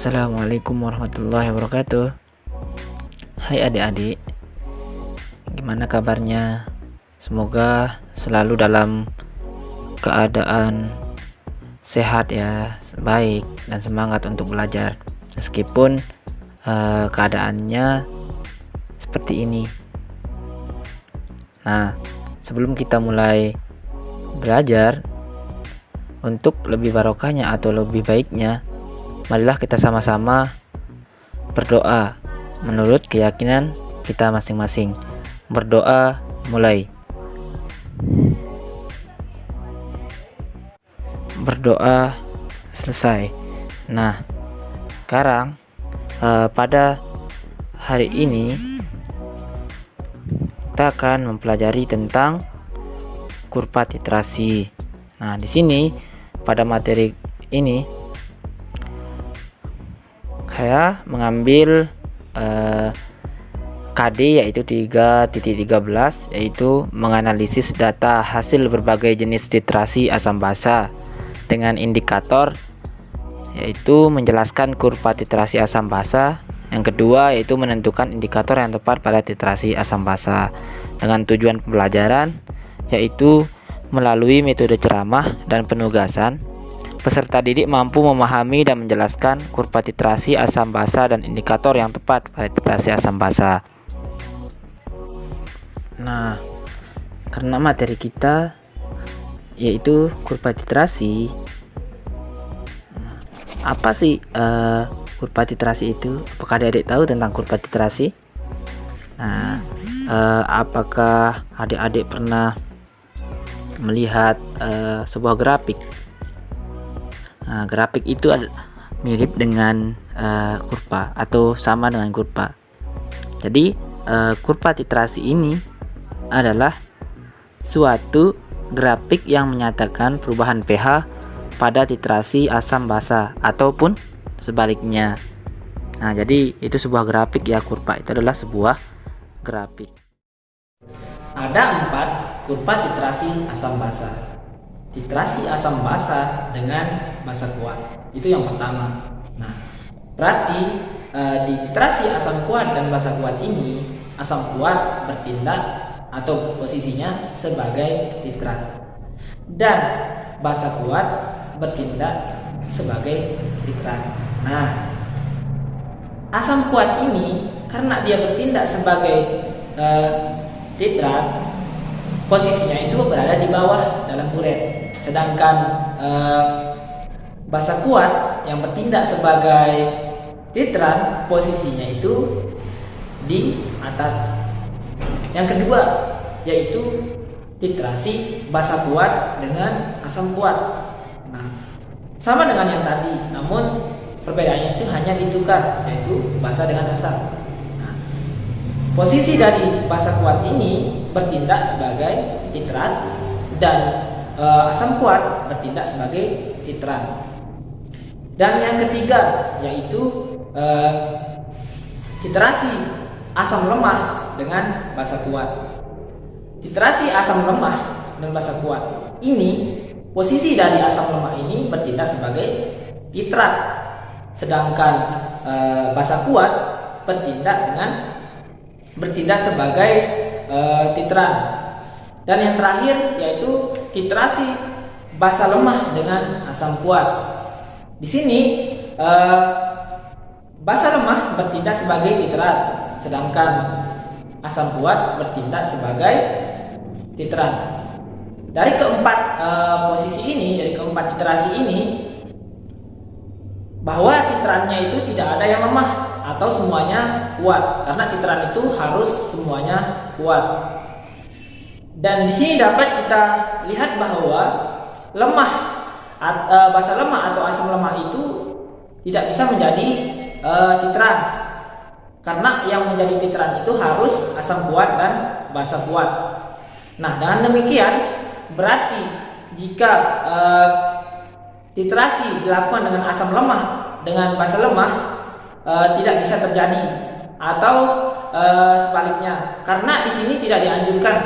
Assalamualaikum warahmatullahi wabarakatuh. Hai adik-adik, gimana kabarnya? Semoga selalu dalam keadaan sehat ya, baik dan semangat untuk belajar meskipun keadaannya seperti ini. Nah, sebelum kita mulai belajar, untuk lebih barokahnya atau lebih baiknya, marilah kita sama-sama berdoa menurut keyakinan kita masing-masing. Berdoa mulai. Berdoa selesai. Nah, sekarang pada hari ini kita akan mempelajari tentang kurva titrasi. Nah, di sini pada materi ini saya mengambil KD yaitu 3.13, yaitu menganalisis data hasil berbagai jenis titrasi asam basa dengan indikator, yaitu menjelaskan kurva titrasi asam basa. Yang kedua yaitu menentukan indikator yang tepat pada titrasi asam basa, dengan tujuan pembelajaran yaitu melalui metode ceramah dan penugasan, peserta didik mampu memahami dan menjelaskan kurva titrasi asam basa dan indikator yang tepat pada titrasi asam basa. Nah, karena materi kita yaitu kurva titrasi, apa sih kurva titrasi itu? Apakah adik-adik tahu tentang kurva titrasi? Nah, apakah adik-adik pernah melihat sebuah grafik? Nah, grafik itu mirip dengan kurva atau sama dengan kurva. Jadi kurva titrasi ini adalah suatu grafik yang menyatakan perubahan pH pada titrasi asam basa ataupun sebaliknya. Nah, jadi itu sebuah grafik ya, kurva itu adalah sebuah grafik. Ada 4 kurva titrasi asam basa. Titrasi asam basa dengan basa kuat, itu yang pertama. Nah, berarti di titrasi asam kuat dan basa kuat ini, asam kuat bertindak atau posisinya sebagai titrat, dan basa kuat bertindak sebagai titrat. Nah, asam kuat ini karena dia bertindak sebagai titrat, posisinya itu berada di bawah dalam uret. Sedangkan basa kuat yang bertindak sebagai titrat, posisinya itu di atas. Yang kedua yaitu titrasi basa kuat dengan asam kuat. Nah, sama dengan yang tadi, namun perbedaannya itu hanya ditukar, yaitu basa dengan asam. Nah, posisi dari basa kuat ini bertindak sebagai titrat dan asam kuat bertindak sebagai titrat. Dan yang ketiga yaitu titrasi asam lemah dengan basa kuat. Titrasi asam lemah dan basa kuat ini, posisi dari asam lemah ini bertindak sebagai titrat, sedangkan basa kuat bertindak sebagai titrat. Dan yang terakhir yaitu titrasi basa lemah dengan asam kuat. Di sini basa lemah bertindak sebagai titrat, sedangkan asam kuat bertindak sebagai titrat. Dari keempat posisi ini, dari keempat titrasi ini, bahwa titrannya itu tidak ada yang lemah atau semuanya kuat, karena titran itu harus semuanya kuat. Dan di sini dapat kita lihat bahwa basa lemah atau asam lemah itu tidak bisa menjadi titran, karena yang menjadi titran itu harus asam kuat dan basa kuat. Nah, dengan demikian berarti jika titrasi dilakukan dengan asam lemah dengan basa lemah tidak bisa terjadi, atau sebaliknya, karena di sini tidak dianjurkan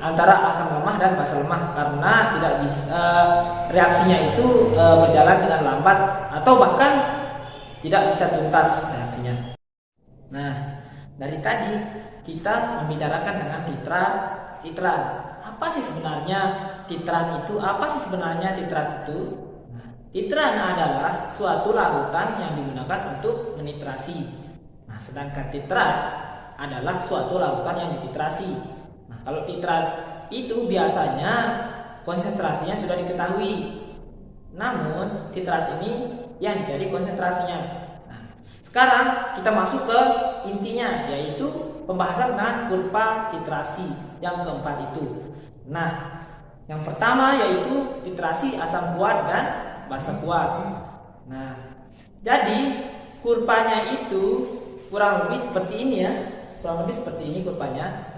antara asam lemah dan basa lemah, karena tidak bisa reaksinya itu berjalan dengan lambat, atau bahkan tidak bisa tuntas reaksinya. Nah, dari tadi kita membicarakan tentang titran. Apa sih sebenarnya titran itu? Apa sih sebenarnya titran itu? Nah, titran adalah suatu larutan yang digunakan untuk menitrasi. Nah, sedangkan titrat adalah suatu larutan yang dititrasi. Nah, kalau titrat itu biasanya konsentrasinya sudah diketahui. Namun titrat ini yang jadi konsentrasinya. Nah, sekarang kita masuk ke intinya, yaitu pembahasan tentang kurva titrasi yang keempat itu. Nah, yang pertama yaitu titrasi asam kuat dan basa kuat. Nah, jadi kurvanya itu kurang lebih seperti ini ya. Kurang lebih seperti ini kurvanya.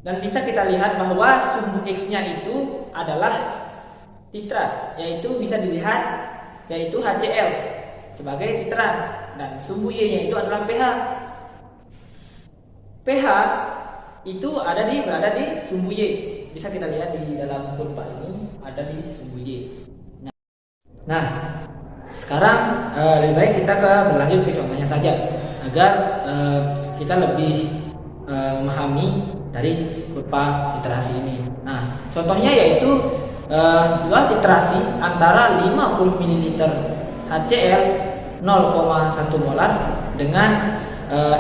Dan bisa kita lihat bahwa sumbu X-nya itu adalah titrat, yaitu bisa dilihat yaitu HCl sebagai titrat, dan sumbu Y-nya itu adalah pH. pH itu berada di sumbu Y. Bisa kita lihat di dalam kurva ini ada di sumbu Y. Nah, sekarang lebih baik kita berlanjut ke contohnya saja agar kita lebih memahami dari kurva titrasi ini. Nah, contohnya yaitu sebuah titrasi antara 50 ml HCl 0,1 molar dengan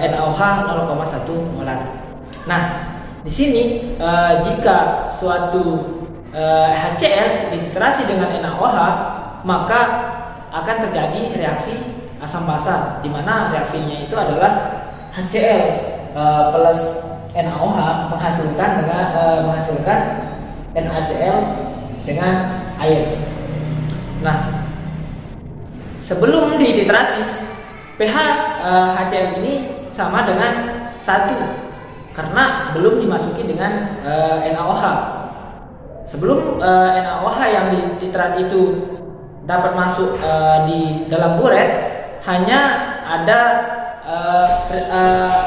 NaOH 0,1 molar. Nah, di sini jika suatu HCl dititrasi dengan NaOH, maka akan terjadi reaksi asam basa, di mana reaksinya itu adalah HCl plus NaOH menghasilkan NaCl dengan air. Nah, sebelum dititrasi, pH HCl ini sama dengan 1 karena belum dimasuki dengan NaOH. Sebelum NaOH yang dititrat itu dapat masuk di dalam buret, hanya ada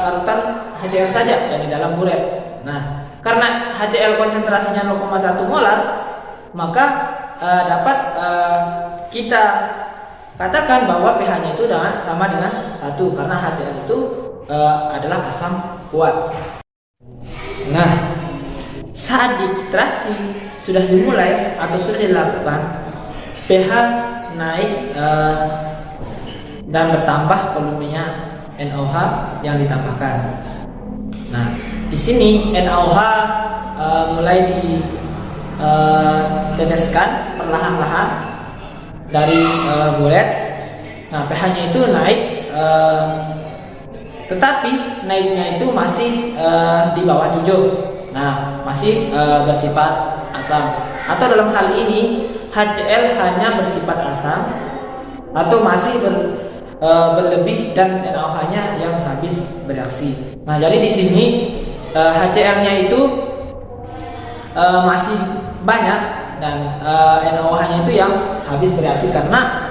larutan HCl saja yang di dalam buret. Nah, karena HCl konsentrasinya 0,1 molar, maka dapat kita katakan bahwa pH-nya itu sama dengan 1 karena HCl itu adalah asam kuat. Nah, saat dititrasi sudah dimulai atau sudah dilakukan, pH naik dan bertambah volumenya NaOH yang ditambahkan. Nah, di sini NaOH mulai diteteskan perlahan-lahan dari bulet. Nah, pH-nya itu naik, tetapi naiknya itu masih di bawah 7. Nah, masih bersifat asam. Atau dalam hal ini HCl hanya bersifat asam atau masih berlebih dan NaOH-nya yang habis bereaksi. Nah, jadi di sini HCl-nya itu masih banyak dan NaOH-nya itu yang habis bereaksi karena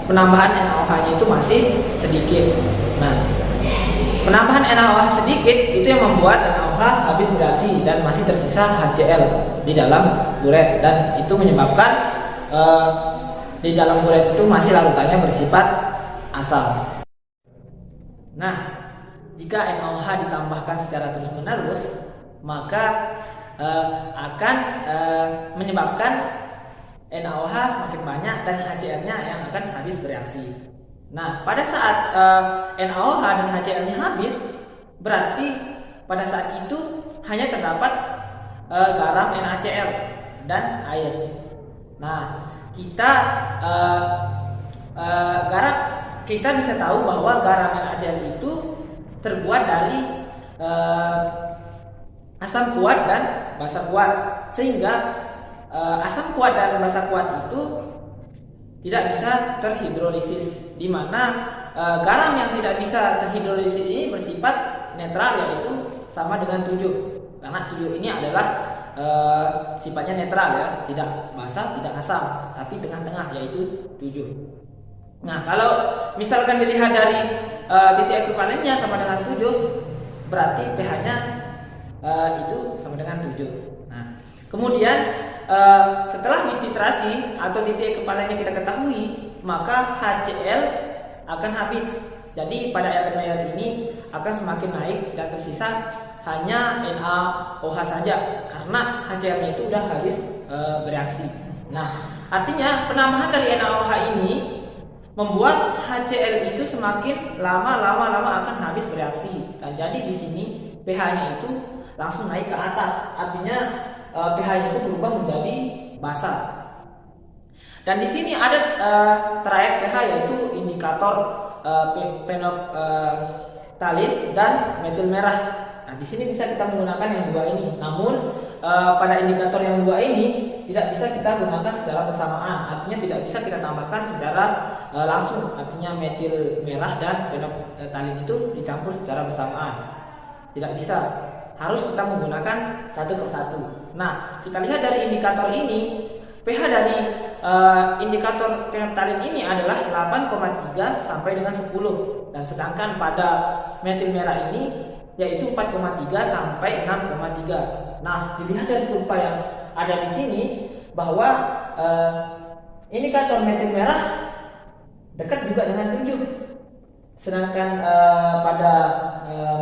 penambahan NaOH-nya itu masih sedikit. Nah, penambahan NaOH sedikit itu yang membuat NaOH habis bereaksi dan masih tersisa HCl di dalam buret, dan itu menyebabkan di dalam buret itu masih larutannya bersifat asam. Nah, jika NaOH ditambahkan secara terus-menerus, maka akan menyebabkan NaOH semakin banyak dan HCl-nya yang akan habis bereaksi. Nah, pada saat NaOH dan HCl-nya habis, berarti pada saat itu hanya terdapat garam NaCl dan air. Nah, kita bisa tahu bahwa garam NaCl itu terbuat dari asam kuat dan basa kuat, sehingga asam kuat dan basa kuat itu tidak bisa terhidrolisis, di mana garam yang tidak bisa terhidrolisis ini bersifat netral, yaitu sama dengan 7, karena 7 ini adalah sifatnya netral ya, tidak basa, tidak asam, tapi tengah-tengah, yaitu 7. Nah, kalau misalkan dilihat dari titik ekuivalennya sama dengan 7, berarti pH-nya itu sama dengan 7. Nah, kemudian setelah dititrasi atau titik kepalanya kita ketahui, maka HCl akan habis. Jadi pada air ini akan semakin naik dan tersisa hanya NaOH saja karena HCl-nya itu udah habis bereaksi. Nah, artinya penambahan dari NaOH ini membuat HCl itu semakin lama akan habis bereaksi. Dan jadi di sini pH-nya itu langsung naik ke atas. Artinya pH-nya itu berubah menjadi basa. Dan di sini ada trayek pH, yaitu indikator fenolphthalein dan metil merah. Nah, di sini bisa kita menggunakan yang dua ini. Namun pada indikator yang dua ini tidak bisa kita gunakan secara bersamaan. Artinya tidak bisa kita tambahkan secara langsung. Artinya metil merah dan fenolphthalein itu dicampur secara bersamaan. Tidak bisa. Harus kita menggunakan satu persatu. Nah, kita lihat dari indikator ini, pH dari indikator fenolphthalein ini adalah 8,3 sampai dengan 10, dan sedangkan pada metil merah ini yaitu 4,3 sampai 6,3. Nah, dilihat dari kurva yang ada di sini bahwa indikator metil merah dekat juga dengan 7, sedangkan pada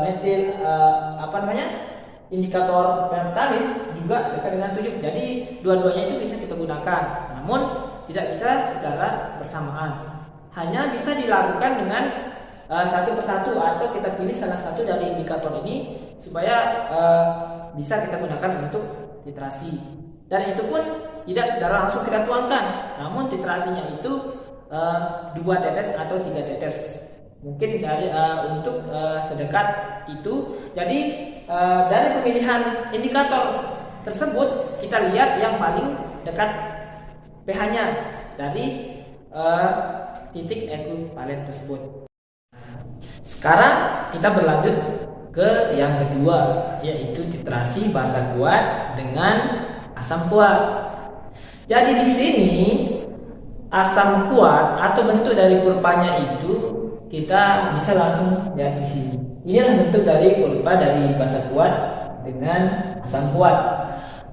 metil indikator fenolphthalein juga dekat dengan 7. Jadi dua-duanya itu bisa kita gunakan, namun tidak bisa secara bersamaan. Hanya bisa dilakukan dengan satu persatu, atau kita pilih salah satu dari indikator ini supaya bisa kita gunakan untuk titrasi. Dan itu pun tidak secara langsung kita tuangkan, namun titrasinya itu 2 tetes atau 3 tetes. Mungkin dari untuk sedekat itu. Jadi dari pemilihan indikator tersebut kita lihat yang paling dekat pH-nya dari titik ekuivalen tersebut. Sekarang kita berlanjut ke yang kedua, yaitu titrasi basa kuat dengan asam kuat. Jadi di sini asam kuat atau bentuk dari kurvanya itu kita bisa langsung lihat di sini. Inilah bentuk dari kurva dari basa kuat dengan asam kuat.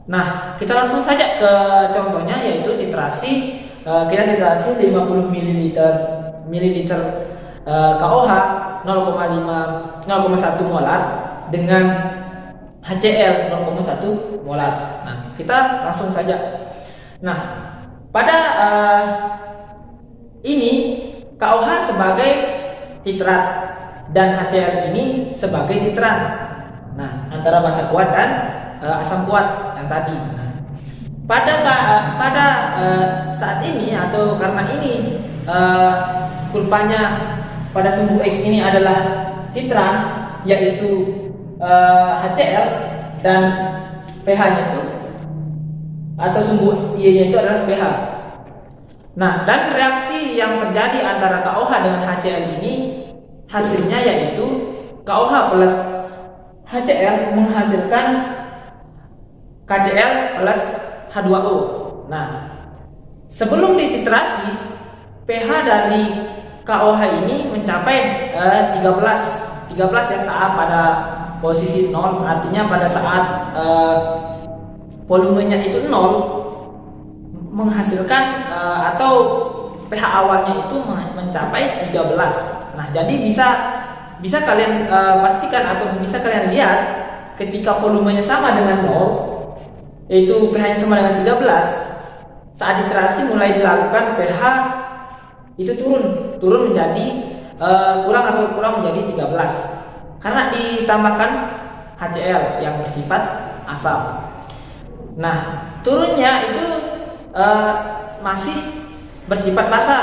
Nah, kita langsung saja ke contohnya, yaitu titrasi. Kita titrasi 50 ml KOH 0,1 molar dengan HCl 0,1 molar. Nah, kita langsung saja. Nah, pada ini KOH sebagai titrat dan HCl ini sebagai titran. Nah, antara basa kuat dan asam kuat yang tadi. Nah, pada saat ini, atau karena ini kurvanya pada sumbu X ini adalah titran, yaitu HCl, dan pH-nya itu atau sumbu Y-nya itu adalah pH. Nah, dan reaksi yang terjadi antara KOH dengan HCl ini hasilnya yaitu KOH plus HCl menghasilkan KCl plus H2O. Nah, sebelum dititrasi, pH dari KOH ini mencapai 13 yang saat pada posisi 0, artinya pada saat volumenya itu 0, menghasilkan atau pH awalnya itu mencapai 13. Nah, jadi bisa kalian pastikan atau bisa kalian lihat ketika volumenya sama dengan 0, yaitu pH-nya sama dengan 13, saat titrasi mulai dilakukan pH itu turun menjadi kurang menjadi 13 karena ditambahkan HCl yang bersifat asam. Nah, turunnya itu masih bersifat basa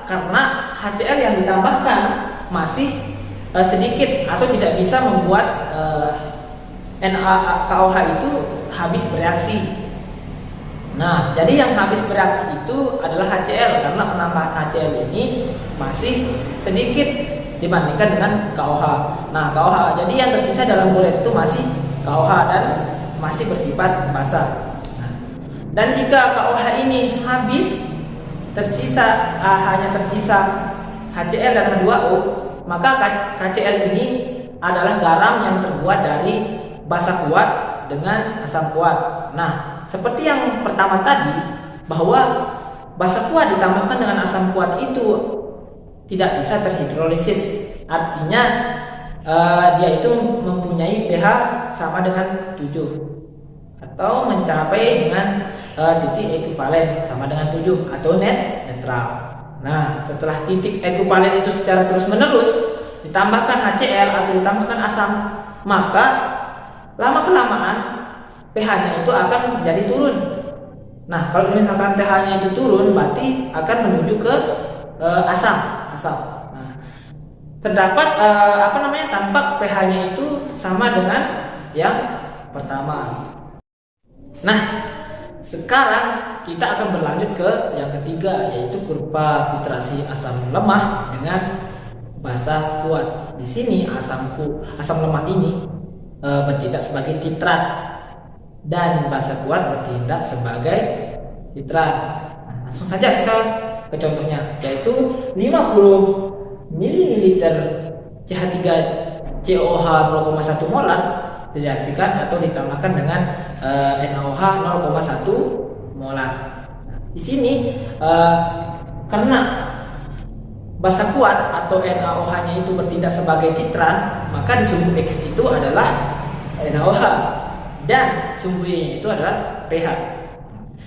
karena HCl yang ditambahkan masih sedikit atau tidak bisa membuat NaKOH itu habis bereaksi. Nah, jadi yang habis bereaksi itu adalah HCl karena penambahan HCl ini masih sedikit dibandingkan dengan KOH. Nah, KOH, jadi yang tersisa dalam bulet itu masih KOH dan masih bersifat basa. Dan jika KOH ini habis, hanya tersisa HCl dan H2O, maka KCl ini adalah garam yang terbuat dari basa kuat dengan asam kuat. Nah, seperti yang pertama tadi, bahwa basa kuat ditambahkan dengan asam kuat itu tidak bisa terhidrolisis. Artinya dia itu mempunyai pH sama dengan 7 atau mencapai dengan titik ekivalen sama dengan 7 atau netral. Nah, setelah titik ekivalen itu secara terus-menerus ditambahkan HCl atau ditambahkan asam, maka lama-kelamaan pH-nya itu akan menjadi turun. Nah, kalau misalkan pH-nya itu turun, berarti akan menuju ke asam. Nah, terdapat tampak pH-nya itu sama dengan yang pertama. Nah, sekarang kita akan berlanjut ke yang ketiga, yaitu kurva titrasi asam lemah dengan basa kuat. Di sini asam lemah ini bertindak sebagai titrat dan basa kuat bertindak sebagai titrat. Nah, langsung saja kita ke contohnya, yaitu 50 ml CH3COOH 0,1 molar direaksikan atau ditambahkan dengan NaOH 0,1 molar. Di sini karena basa kuat atau NaOH-nya itu bertindak sebagai titrat, maka di sumbu X itu adalah NaOH dan sumbu Y itu adalah pH.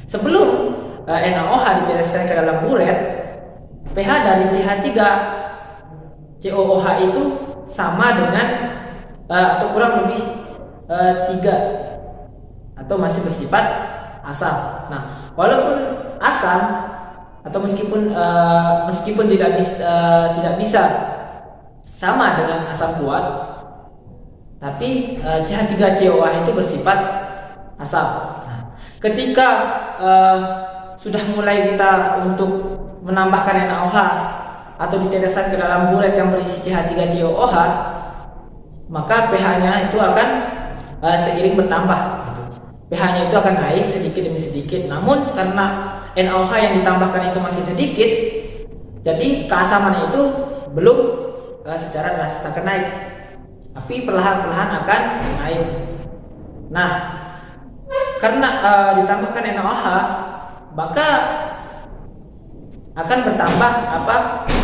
Sebelum NaOH ditiriskan ke dalam buret, pH dari CH3COOH itu sama dengan atau kurang lebih 3 atau masih bersifat asam. Nah, walaupun asam atau meskipun tidak bisa sama dengan asam kuat, tapi CH3COOH itu bersifat asam. Nah, ketika sudah mulai kita untuk menambahkan NaOH atau diteteskan ke dalam bulet yang berisi CH3COOH, maka pH-nya itu akan seiring bertambah. pH-nya itu akan naik sedikit demi sedikit. Namun karena NaOH yang ditambahkan itu masih sedikit, jadi keasamannya itu belum secara drastis akan naik, tapi perlahan-lahan akan naik. Nah, karena ditambahkan NaOH, maka akan bertambah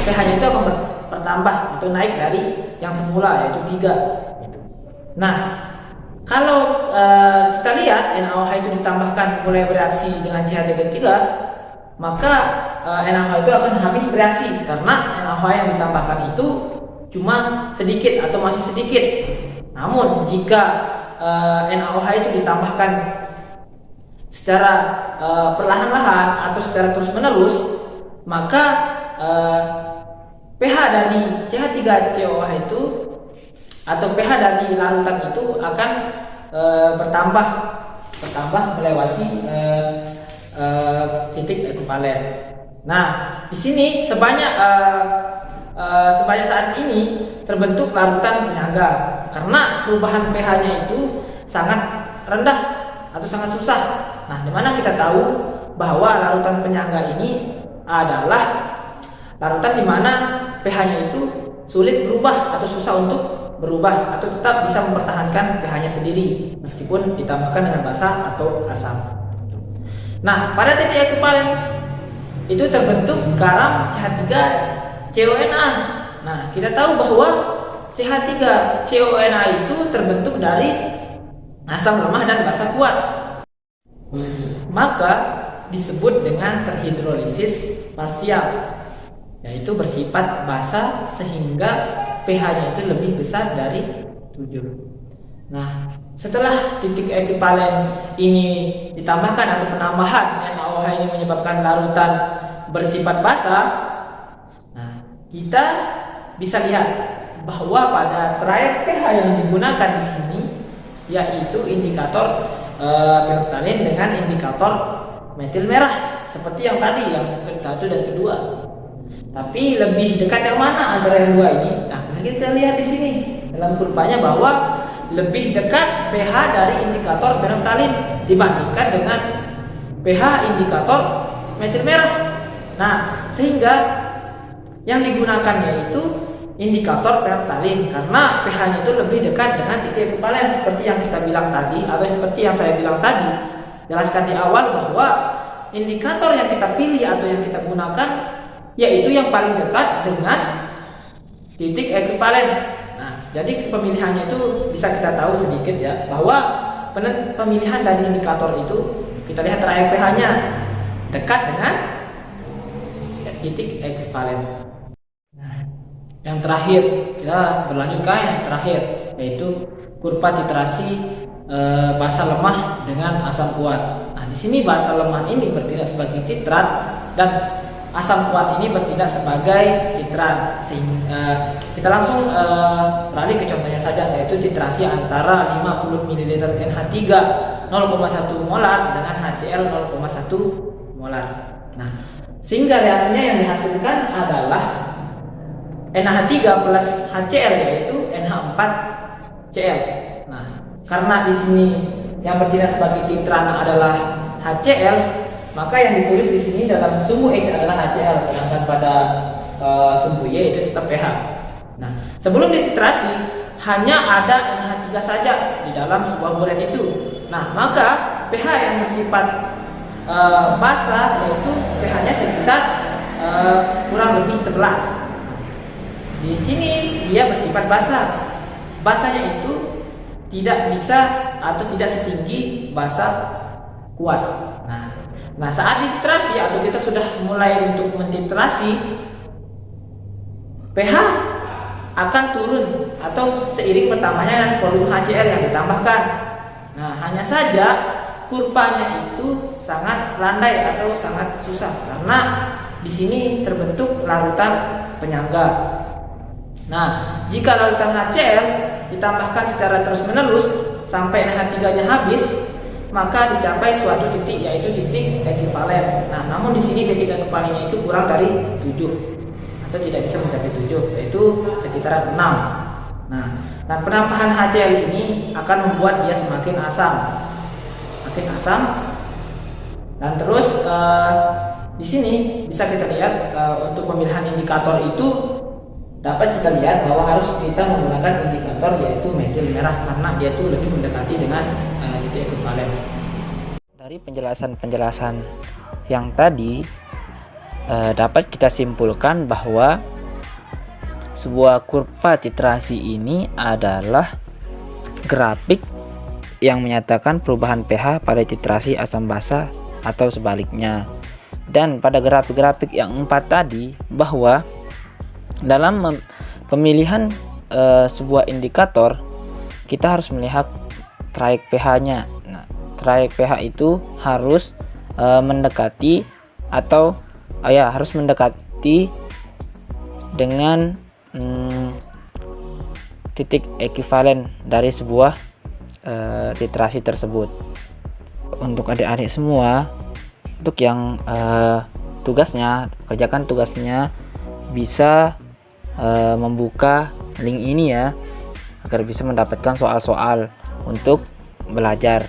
pH-nya itu akan bertambah atau naik dari yang semula, yaitu 3. Nah, kalau kita lihat NaOH itu ditambahkan mulai bereaksi dengan CH3, maka NaOH itu akan habis bereaksi karena NaOH yang ditambahkan itu cuma sedikit atau masih sedikit. Namun jika NaOH itu ditambahkan secara perlahan-lahan atau secara terus-menerus, maka pH dari CH3COOH itu atau pH dari larutan itu akan bertambah melewati titik ekivalen. Nah, di sini sebanyak saat ini terbentuk larutan penyangga karena perubahan pH-nya itu sangat rendah atau sangat susah. Nah, dimana kita tahu bahwa larutan penyangga ini adalah larutan di mana pH-nya itu sulit berubah atau susah untuk berubah atau tetap bisa mempertahankan pH-nya sendiri meskipun ditambahkan dengan basa atau asam. Nah, pada titik ekivalen itu terbentuk garam CH3CONA. Nah, kita tahu bahwa CH3CONA itu terbentuk dari asam lemah dan basa kuat, maka disebut dengan terhidrolisis parsial, yaitu bersifat basa sehingga pH-nya itu lebih besar dari 7. Nah, setelah titik ekivalen ini ditambahkan atau penambahan NaOH ini menyebabkan larutan bersifat basa, nah, kita bisa lihat bahwa pada trayek pH yang digunakan di sini yaitu indikator phenolphthalein dengan indikator metil merah seperti yang tadi, yang ke-1 dan kedua. Tapi lebih dekat yang mana antara yang dua ini? Nah, kita lihat di sini dalam kurvanya bahwa lebih dekat pH dari indikator phenolphthalein dibandingkan dengan pH indikator metil merah. Nah, sehingga yang digunakan yaitu indikator phenolphthalein karena pH-nya itu lebih dekat dengan titik ekivalen seperti yang kita bilang tadi atau seperti yang saya bilang tadi, jelaskan di awal bahwa indikator yang kita pilih atau yang kita gunakan yaitu yang paling dekat dengan titik ekuivalen. Nah, jadi pemilihannya itu bisa kita tahu sedikit ya, bahwa pemilihan dari indikator itu kita lihat trayek pH-nya dekat dengan titik ekuivalen. Nah, yang terakhir kita berlanjut ke yang terakhir, yaitu kurva titrasi basa lemah dengan asam kuat. Nah, di sini basa lemah ini bertindak sebagai titrat dan asam kuat ini bertindak sebagai titrat. Sehingga kita langsung beralih ke contohnya saja, yaitu titrasi antara 50 ml NH3 0,1 molar dengan HCl 0,1 molar. Nah, sehingga reaksinya yang dihasilkan adalah NH3 plus HCl, yaitu NH4Cl. Nah, karena di sini yang bertindak sebagai titran adalah HCl, maka yang ditulis di sini dalam sumbu X adalah HCl, sedangkan pada sumbu Y itu tetap pH. Nah, sebelum dititrasi hanya ada NH3 saja di dalam sebuah bulet itu. Nah, maka pH yang bersifat basa yaitu pH-nya sekitar kurang lebih 11. Di sini dia bersifat basa. Basanya itu tidak bisa atau tidak setinggi basa kuat. Nah, saat dititrasi atau kita sudah mulai untuk mentitrasi, pH akan turun atau seiring bertambahnya volume HCl yang ditambahkan. Nah, hanya saja kurvanya itu sangat landai atau sangat susah karena di sini terbentuk larutan penyangga. Nah, jika larutan HCl ditambahkan secara terus-menerus sampai NH3-nya habis, maka dicapai suatu titik, yaitu titik ekuivalen. Nah, namun di sini titik ekuivalennya itu kurang dari 7 atau tidak bisa mencapai 7, yaitu sekitar 6. Nah, penambahan HCl ini akan membuat dia semakin asam. Dan terus di sini bisa kita lihat untuk pemilihan indikator itu dapat kita lihat bahwa harus kita menggunakan indikator yaitu metil merah karena dia itu lebih mendekati dengan titik ekuivalen. Dari penjelasan-penjelasan yang tadi dapat kita simpulkan bahwa sebuah kurva titrasi ini adalah grafik yang menyatakan perubahan pH pada titrasi asam basa atau sebaliknya. Dan pada grafik-grafik yang 4 tadi, bahwa dalam pemilihan sebuah indikator kita harus melihat trayek pH-nya. Nah, trayek pH itu harus mendekati atau harus mendekati dengan titik ekuivalen dari sebuah titrasi tersebut. Untuk adik-adik semua, untuk yang kerjakan tugasnya bisa membuka link ini ya, agar bisa mendapatkan soal-soal untuk belajar.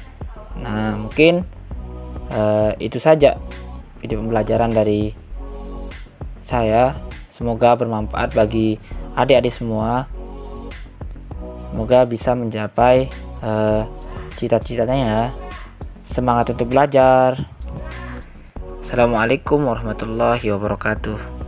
Nah, mungkin itu saja video pembelajaran dari saya. Semoga bermanfaat bagi adik-adik semua. Semoga bisa mencapai cita-citanya ya. Semangat untuk belajar. Assalamualaikum warahmatullahi wabarakatuh.